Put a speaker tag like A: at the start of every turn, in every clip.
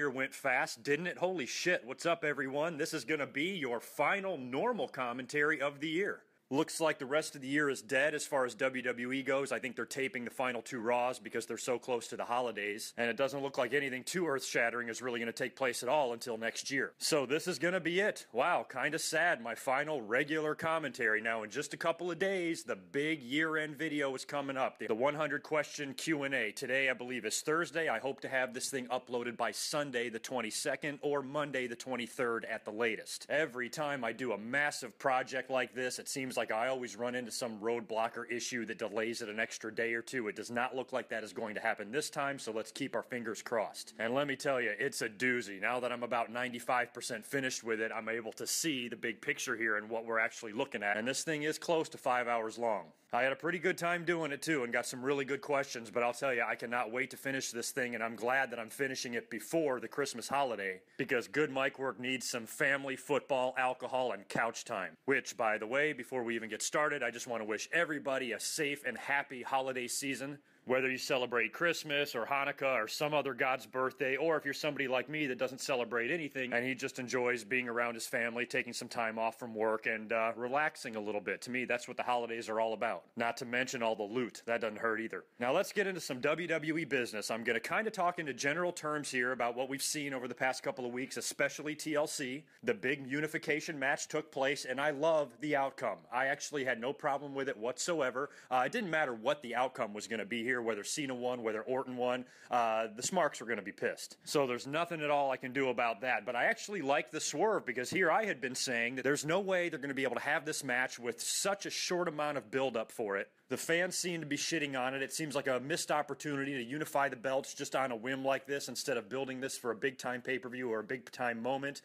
A: year went fast, didn't it? Holy shit, what's up everyone? This is going to be your final normal commentary of the year. Looks like the rest of the year is dead as far as WWE goes. I think they're taping the final 2 Raws because they're so close to the holidays. And it doesn't look like anything too earth-shattering is really going to take place at all until next year. So this is going to be it. Wow, kind of sad. My final regular commentary. Now in just a couple of days, the big year-end video is coming up. The 100-question Q&A. Today, I believe, is Thursday. I hope to have this thing uploaded by Sunday the 22nd or Monday the 23rd at the latest. Every time I do a massive project like this, it seems like I always run into some roadblock or issue that delays it an extra day or two. It does not look like that is going to happen this time, so let's keep our fingers crossed. And let me tell you, it's a doozy. Now that I'm about 95% finished with it, I'm able to see the big picture here and what we're actually looking at. And this thing is close to 5 hours long. I had a pretty good time doing it too and got some really good questions, but I'll tell you, I cannot wait to finish this thing, and I'm glad that I'm finishing it before the Christmas holiday because good mic work needs some family, football, alcohol, and couch time. Which, by the way, before we even get started, I just want to wish everybody a safe and happy holiday season. Whether you celebrate Christmas or Hanukkah or some other God's birthday, or if you're somebody like me that doesn't celebrate anything and he just enjoys being around his family, taking some time off from work, and relaxing a little bit. To me, that's what the holidays are all about. Not to mention all the loot. That doesn't hurt either. Now let's get into some WWE business. I'm going to kind of talk into general terms here about what we've seen over the past couple of weeks, especially TLC. The big unification match took place, and I love the outcome. I actually had no problem with it whatsoever. It didn't matter what the outcome was going to be here. Whether Cena won, whether Orton won, the Smarks were going to be pissed. So there's nothing at all I can do about that. But I actually like the swerve because here I had been saying that there's no way they're going to be able to have this match with such a short amount of build-up for it. The fans seem to be shitting on it. It seems like a missed opportunity to unify the belts just on a whim like this instead of building this for a big-time pay-per-view or a big-time moment.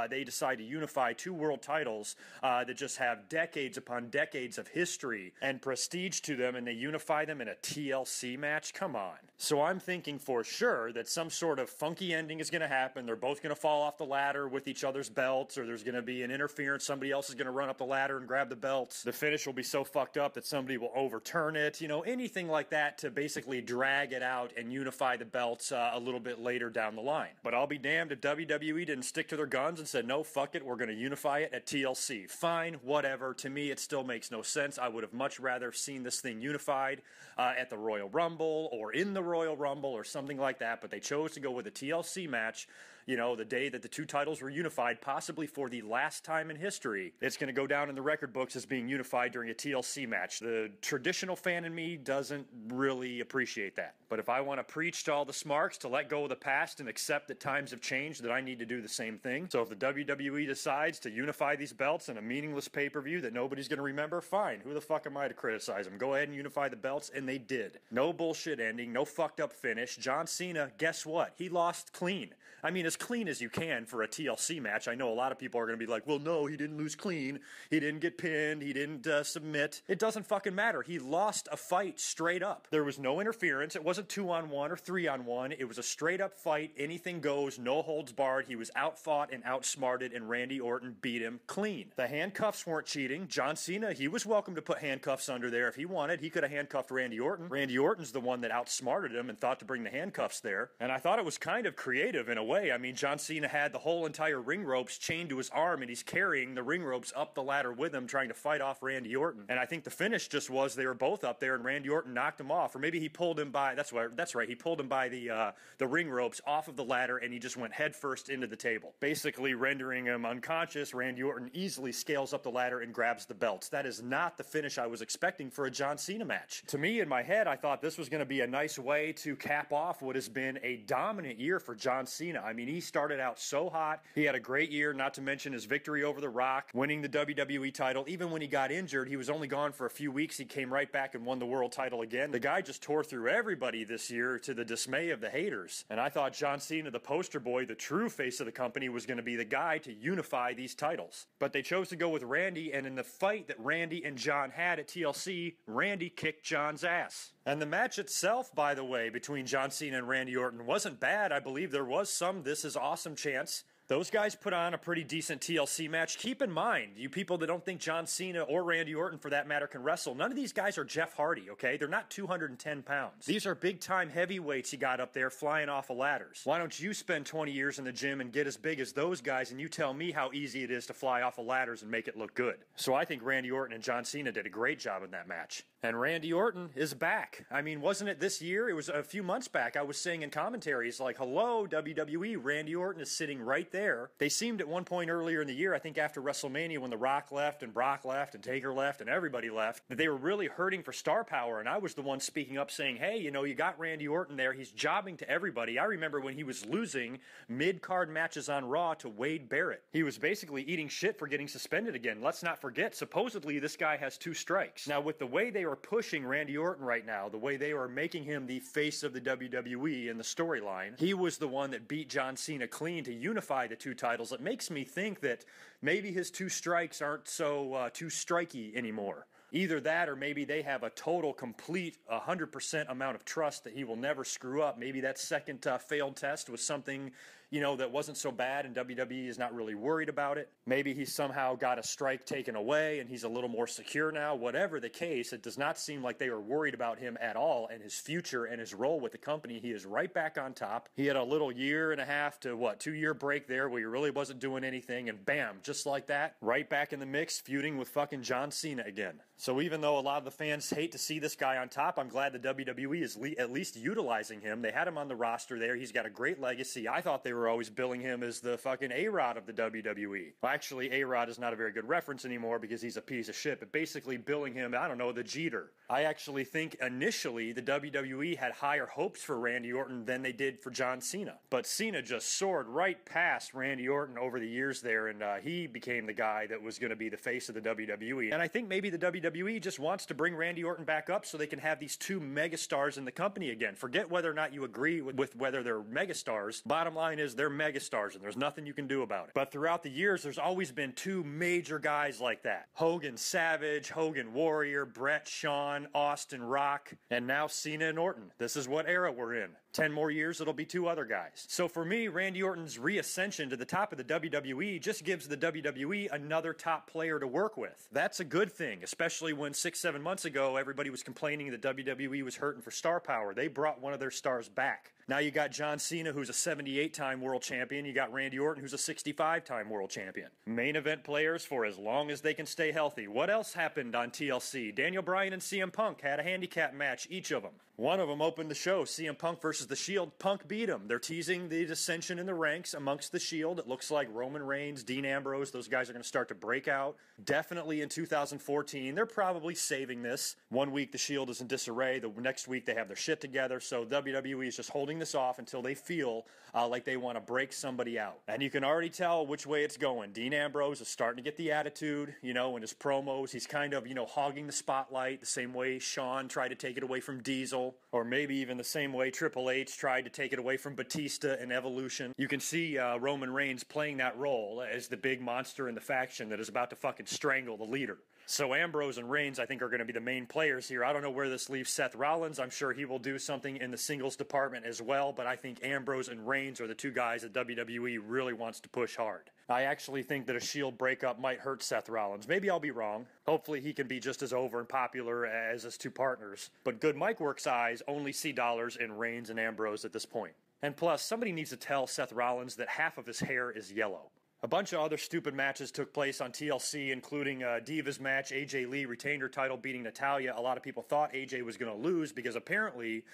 A: They decide to unify 2 world titles that just have decades upon decades of history and prestige to them, and they unify them in a TLC match? Come on. So I'm thinking for sure that some sort of funky ending is going to happen. They're both going to fall off the ladder with each other's belts, or there's going to be an interference. Somebody else is going to run up the ladder and grab the belts. The finish will be so fucked up that somebody will overturn it, anything like that to basically drag it out and unify the belts a little bit later down the line. But I'll be damned if WWE didn't stick to their guns and said, no, fuck it, we're going to unify it at TLC. Fine, whatever. To me, it still makes no sense. I would have much rather seen this thing unified at the Royal Rumble or in the Royal Rumble or something like that, but they chose to go with a TLC match, the day that the 2 titles were unified, possibly for the last time in history. It's going to go down in the record books as being unified during a TLC match. The traditional fan in me doesn't really appreciate that. But if I want to preach to all the smarks to let go of the past and accept that times have changed, that I need to do the same thing. So if the WWE decides to unify these belts in a meaningless pay-per-view that nobody's going to remember, fine. Who the fuck am I to criticize them? Go ahead and unify the belts, and they did. No bullshit ending, no fucked up finish. John Cena, guess what? He lost clean. I mean, as clean as you can for a TLC match. I know a lot of people are going to be like, well, no, he didn't lose clean. He didn't get pinned. He didn't submit. It doesn't fucking matter. He lost a fight straight up. There was no interference. It wasn't 2-on-1 or 3-on-1. It was a straight up fight. Anything goes. No holds barred. He was outfought and outsmarted, and Randy Orton beat him clean. The handcuffs weren't cheating. John Cena, he was welcome to put handcuffs under there if he wanted. He could have handcuffed Randy Orton. Randy Orton's the one that outsmarted him and thought to bring the handcuffs there. And I thought it was kind of creative in a way. I mean, John Cena had the whole entire ring ropes chained to his arm, and he's carrying the ring ropes up the ladder with him, trying to fight off Randy Orton. And I think the finish just was they were both up there, and Randy Orton knocked him off, or maybe he pulled him by. That's right. He pulled him by the ring ropes off of the ladder, and he just went headfirst into the table, basically rendering him unconscious. Randy Orton easily scales up the ladder and grabs the belts. That is not the finish I was expecting for a John Cena match. To me, in my head, I thought this was going to be a nice way to cap off what has been a dominant year for John Cena. I mean, he started out so hot. He had a great year, not to mention his victory over The Rock, winning the WWE title. Even when he got injured, he was only gone for a few weeks. He came right back and won the world title again. The guy just tore through everybody this year to the dismay of the haters. And I thought John Cena, the poster boy, the true face of the company, was going to be the guy to unify these titles. But they chose to go with Randy, and in the fight that Randy and John had at TLC, Randy kicked John's ass. And the match itself, by the way, between John Cena and Randy Orton wasn't bad. I believe there was some "this is awesome" chants. Those guys put on a pretty decent TLC match. Keep in mind, you people that don't think John Cena or Randy Orton, for that matter, can wrestle, none of these guys are Jeff Hardy, okay? They're not 210 pounds. These are big-time heavyweights you got up there flying off of ladders. Why don't you spend 20 years in the gym and get as big as those guys, and you tell me how easy it is to fly off of ladders and make it look good? So I think Randy Orton and John Cena did a great job in that match. And Randy Orton is back. I mean, wasn't it this year? It was a few months back. I was saying in commentaries, like, hello, WWE, Randy Orton is sitting right there. They seemed at one point earlier in the year, I think after WrestleMania, when The Rock left and Brock left and Taker left and everybody left, that they were really hurting for star power. And I was the one speaking up saying, hey, you know, you got Randy Orton there. He's jobbing to everybody. I remember when he was losing mid-card matches on Raw to Wade Barrett. He was basically eating shit for getting suspended again. Let's not forget, supposedly this guy has 2 strikes. Now, with the way they are pushing Randy Orton right now, the way they are making him the face of the WWE in the storyline, he was the one that beat John Cena clean to unify the 2 titles. It makes me think that maybe his 2 strikes aren't so too strikey anymore. Either that or maybe they have a total, complete, 100% amount of trust that he will never screw up. Maybe that second failed test was something, you know, that wasn't so bad and WWE is not really worried about it. Maybe he somehow got a strike taken away and he's a little more secure now. Whatever the case, it does not seem like they are worried about him at all and his future and his role with the company. He is right back on top. He had a little 1.5 to 2-year break there where he really wasn't doing anything, and bam, just like that, right back in the mix, feuding with fucking John Cena again. So even though a lot of the fans hate to see this guy on top, I'm glad the WWE is at least utilizing him. They had him on the roster there. He's got a great legacy. I thought they were always billing him as the fucking A-Rod of the WWE. Well, actually, A-Rod is not a very good reference anymore because he's a piece of shit, but basically billing him, I don't know, the Jeter. I actually think initially the WWE had higher hopes for Randy Orton than they did for John Cena. But Cena just soared right past Randy Orton over the years there, and he became the guy that was going to be the face of the WWE. And I think maybe the WWE just wants to bring Randy Orton back up so they can have these 2 megastars in the company again. Forget whether or not you agree with whether they're megastars. Bottom line is they're megastars, and there's nothing you can do about it. But throughout the years, there's always been 2 major guys like that. Hogan Savage, Hogan Warrior, Brett, Shawn, Austin, Rock, and now Cena and Orton. This is what era we're in. 10 more years, it'll be 2 other guys. So for me, Randy Orton's reascension to the top of the WWE just gives the WWE another top player to work with. That's a good thing, especially when 6-7 months ago, everybody was complaining that WWE was hurting for star power. They brought one of their stars back. Now you got John Cena, who's a 78-time world champion. You got Randy Orton, who's a 65-time world champion. Main event players for as long as they can stay healthy. What else happened on TLC? Daniel Bryan and CM Punk had a handicap match, each of them. One of them opened the show, CM Punk versus The Shield. Punk beat him. They're teasing the dissension in the ranks amongst The Shield. It looks like Roman Reigns, Dean Ambrose, those guys are going to start to break out. Definitely in 2014. They're probably saving this. 1 week The Shield is in disarray. The next week they have their shit together. So WWE is just holding this off until they feel like they want to break somebody out. And you can already tell which way it's going. Dean Ambrose is starting to get the attitude, you know, in his promos. He's kind of, you know, hogging the spotlight the same way Shawn tried to take it away from Diesel. Or maybe even the same way Triple H tried to take it away from Batista in Evolution. You can see Roman Reigns playing that role as the big monster in the faction that is about to fucking strangle the leader. So Ambrose and Reigns, I think, are going to be the main players here. I don't know where this leaves Seth Rollins. I'm sure he will do something in the singles department as well, but I think Ambrose and Reigns are the 2 guys that WWE really wants to push hard. I actually think that a Shield breakup might hurt Seth Rollins. Maybe I'll be wrong. Hopefully he can be just as over and popular as his 2 partners. But good Mike Works eyes only see dollars in Reigns and Ambrose at this point. And plus, somebody needs to tell Seth Rollins that half of his hair is yellow. A bunch of other stupid matches took place on TLC, including Diva's match. AJ Lee retained her title, beating Natalya. A lot of people thought AJ was going to lose because apparently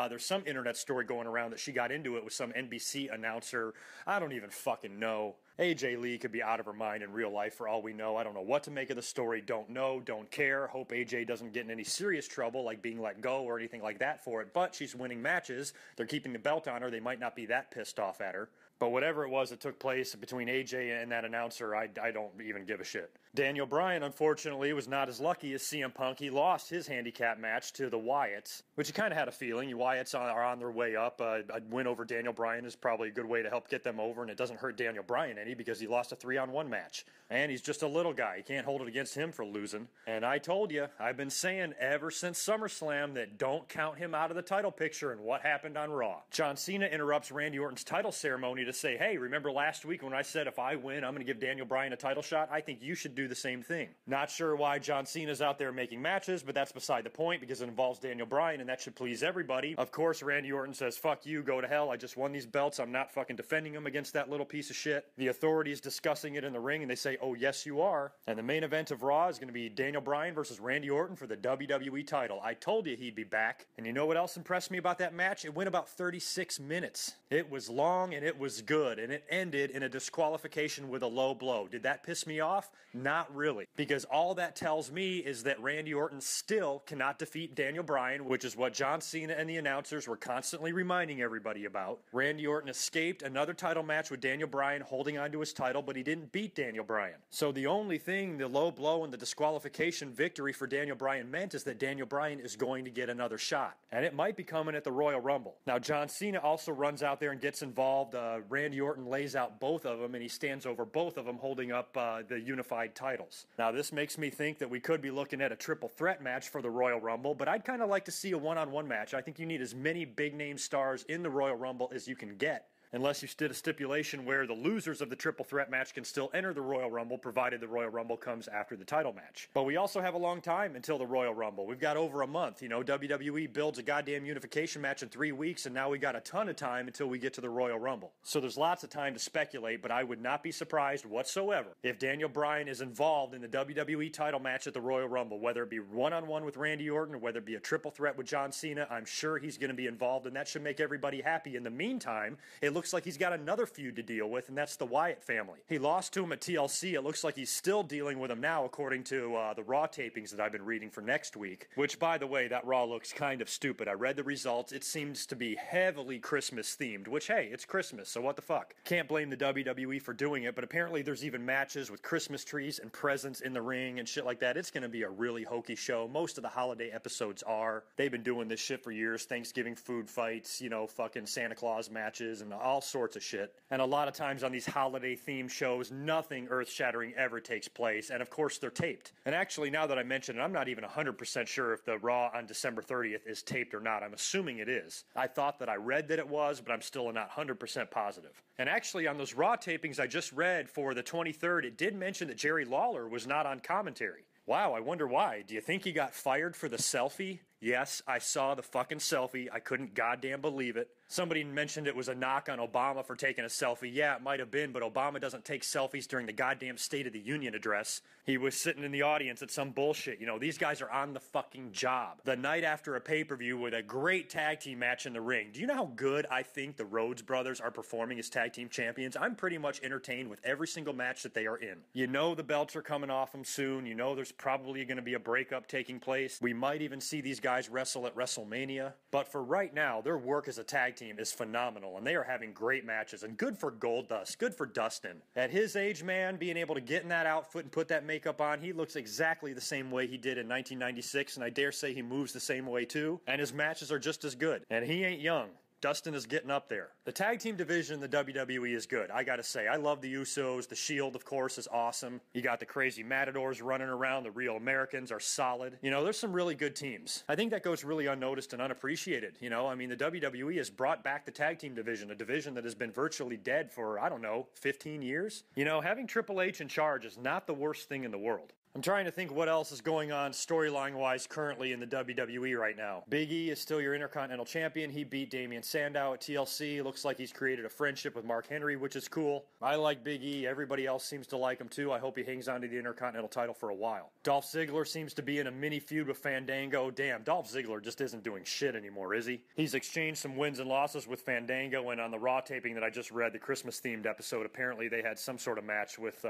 A: there's some internet story going around that she got into it with some NBC announcer. I don't even fucking know. AJ Lee could be out of her mind in real life for all we know. I don't know what to make of the story. Don't know, don't care. Hope AJ doesn't get in any serious trouble, like being let go or anything like that for it. But she's winning matches. They're keeping the belt on her. They might not be that pissed off at her. But whatever it was that took place between AJ and that announcer, I don't even give a shit. Daniel Bryan, unfortunately, was not as lucky as CM Punk. He lost his handicap match to the Wyatts, which you kind of had a feeling. The Wyatts are on their way up. A win over Daniel Bryan is probably a good way to help get them over, and it doesn't hurt Daniel Bryan any because he lost a 3-on-1 match. And he's just a little guy. You can't hold it against him for losing. And I told you, I've been saying ever since SummerSlam that don't count him out of the title picture, and what happened on Raw. John Cena interrupts Randy Orton's title ceremony to say, hey, remember last week when I said if I win, I'm going to give Daniel Bryan a title shot? I think you should do the same thing. Not sure why John Cena's out there making matches, but that's beside the point because it involves Daniel Bryan, and that should please everybody. Of course, Randy Orton says, fuck you, go to hell. I just won these belts. I'm not fucking defending them against that little piece of shit. The Authority is discussing it in the ring, and they say, oh, yes, you are. And the main event of Raw is going to be Daniel Bryan versus Randy Orton for the WWE title. I told you he'd be back. And you know what else impressed me about that match? It went about 36 minutes. It was long and it was good, and it ended in a disqualification with a low blow. Did that piss me off? Not really. Because all that tells me is that Randy Orton still cannot defeat Daniel Bryan, which is what John Cena and the announcers were constantly reminding everybody about. Randy Orton escaped another title match with Daniel Bryan holding onto his title, but he didn't beat Daniel Bryan. So the only thing the low blow and the disqualification victory for Daniel Bryan meant is that Daniel Bryan is going to get another shot. And it might be coming at the Royal Rumble. Now, John Cena also runs out there and gets involved. Randy Orton lays out both of them, and he stands over both of them holding up the unified titles. Now, this makes me think that we could be looking at a triple threat match for the Royal Rumble, but I'd kind of like to see a one-on-one match. I think you need as many big-name stars in the Royal Rumble as you can get. Unless you did a stipulation where the losers of the triple threat match can still enter the Royal Rumble, provided the Royal Rumble comes after the title match. But we also have a long time until the Royal Rumble. We've got over a month. You know, WWE builds a goddamn unification match in 3 weeks, and now we got a ton of time until we get to the Royal Rumble. So there's lots of time to speculate, but I would not be surprised whatsoever if Daniel Bryan is involved in the WWE title match at the Royal Rumble, whether it be one-on-one with Randy Orton or whether it be a triple threat with John Cena. I'm sure he's going to be involved, and that should make everybody happy. In the meantime, it looks like he's got another feud to deal with, and that's the Wyatt family. He lost to him at TLC. It looks like he's still dealing with him now, according to the Raw tapings that I've been reading for next week, which, by the way, that Raw looks kind of stupid. I read the results. It seems to be heavily Christmas-themed, which, hey, it's Christmas, so what the fuck? Can't blame the WWE for doing it, but apparently there's even matches with Christmas trees and presents in the ring and shit like that. It's going to be a really hokey show. Most of the holiday episodes are. They've been doing this shit for years. Thanksgiving food fights, you know, fucking Santa Claus matches and all sorts of shit. And a lot of times on these holiday-themed shows, nothing earth-shattering ever takes place. And of course, they're taped. And actually, now that I mention it, I'm not even 100% sure if the Raw on December 30th is taped or not. I'm assuming it is. I thought that I read that it was, but I'm still not 100% positive. And actually, on those Raw tapings I just read for the 23rd, it did mention that Jerry Lawler was not on commentary. Wow, I wonder why. Do you think he got fired for the selfie? Yes, I saw the fucking selfie. I couldn't goddamn believe it. Somebody mentioned it was a knock on Obama for taking a selfie. Yeah, it might have been, but Obama doesn't take selfies during the goddamn State of the Union address. He was sitting in the audience at some bullshit. You know, these guys are on the fucking job. The night after a pay-per-view with a great tag team match in the ring. Do you know how good I think the Rhodes brothers are performing as tag team champions? I'm pretty much entertained with every single match that they are in. You know the belts are coming off them soon. You know there's probably going to be a breakup taking place. We might even see these guys wrestle at WrestleMania. But for right now, their work as a tag team is phenomenal, and they are having great matches, and good for Goldust, good for Dustin. At his age, man, being able to get in that outfit and put that makeup on, he looks exactly the same way he did in 1996, and I dare say he moves the same way too, and his matches are just as good. And he ain't young. Dustin is getting up there. The tag team division in the WWE is good, I gotta say. I love the Usos. The Shield, of course, is awesome. You got the crazy Matadors running around. The Real Americans are solid. You know, there's some really good teams. I think that goes really unnoticed and unappreciated. You know, I mean, the WWE has brought back the tag team division, a division that has been virtually dead for, I don't know, 15 years. You know, having Triple H in charge is not the worst thing in the world. I'm trying to think what else is going on storyline-wise currently in the WWE right now. Big E is still your Intercontinental Champion. He beat Damian Sandow at TLC. Looks like he's created a friendship with Mark Henry, which is cool. I like Big E. Everybody else seems to like him too. I hope he hangs on to the Intercontinental title for a while. Dolph Ziggler seems to be in a mini feud with Fandango. Damn, Dolph Ziggler just isn't doing shit anymore, is he? He's exchanged some wins and losses with Fandango, and on the Raw taping that I just read, the Christmas-themed episode, apparently they had some sort of match with,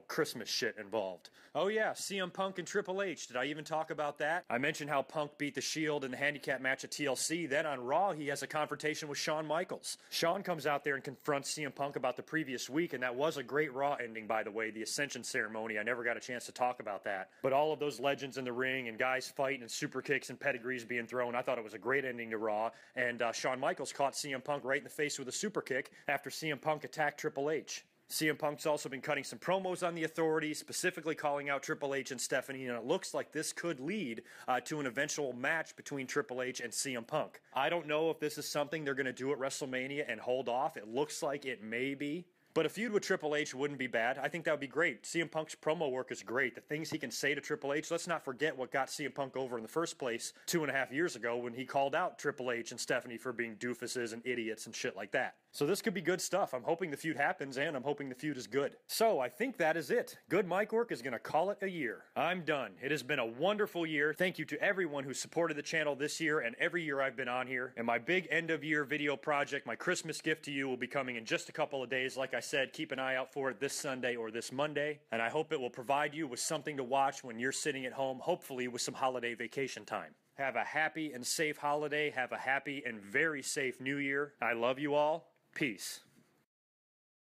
A: Christmas shit involved. Oh yeah, CM Punk and Triple H. Did I even talk about that? I mentioned how Punk beat the Shield in the handicap match at TLC. Then on Raw, he has a confrontation with Shawn Michaels. Shawn comes out there and confronts CM Punk about the previous week, and that was a great Raw ending, by the way, the Ascension ceremony. I never got a chance to talk about that. But all of those legends in the ring and guys fighting and super kicks and pedigrees being thrown, I thought it was a great ending to Raw. And Shawn Michaels caught CM Punk right in the face with a super kick after CM Punk attacked Triple H. CM Punk's also been cutting some promos on the Authority, specifically calling out Triple H and Stephanie, and it looks like this could lead to an eventual match between Triple H and CM Punk. I don't know if this is something they're going to do at WrestleMania and hold off. It looks like it may be. But a feud with Triple H wouldn't be bad. I think that would be great. CM Punk's promo work is great. The things he can say to Triple H, let's not forget what got CM Punk over in the first place 2.5 years ago when he called out Triple H and Stephanie for being doofuses and idiots and shit like that. So this could be good stuff. I'm hoping the feud happens, and I'm hoping the feud is good. So I think that is it. Good mic work is going to call it a year. I'm done. It has been a wonderful year. Thank you to everyone who supported the channel this year and every year I've been on here. And my big end-of-year video project, my Christmas gift to you, will be coming in just a couple of days. Like I said, keep an eye out for it this Sunday or this Monday. And I hope it will provide you with something to watch when you're sitting at home, hopefully with some holiday vacation time. Have a happy and safe holiday. Have a happy and very safe New Year. I love you all. Peace.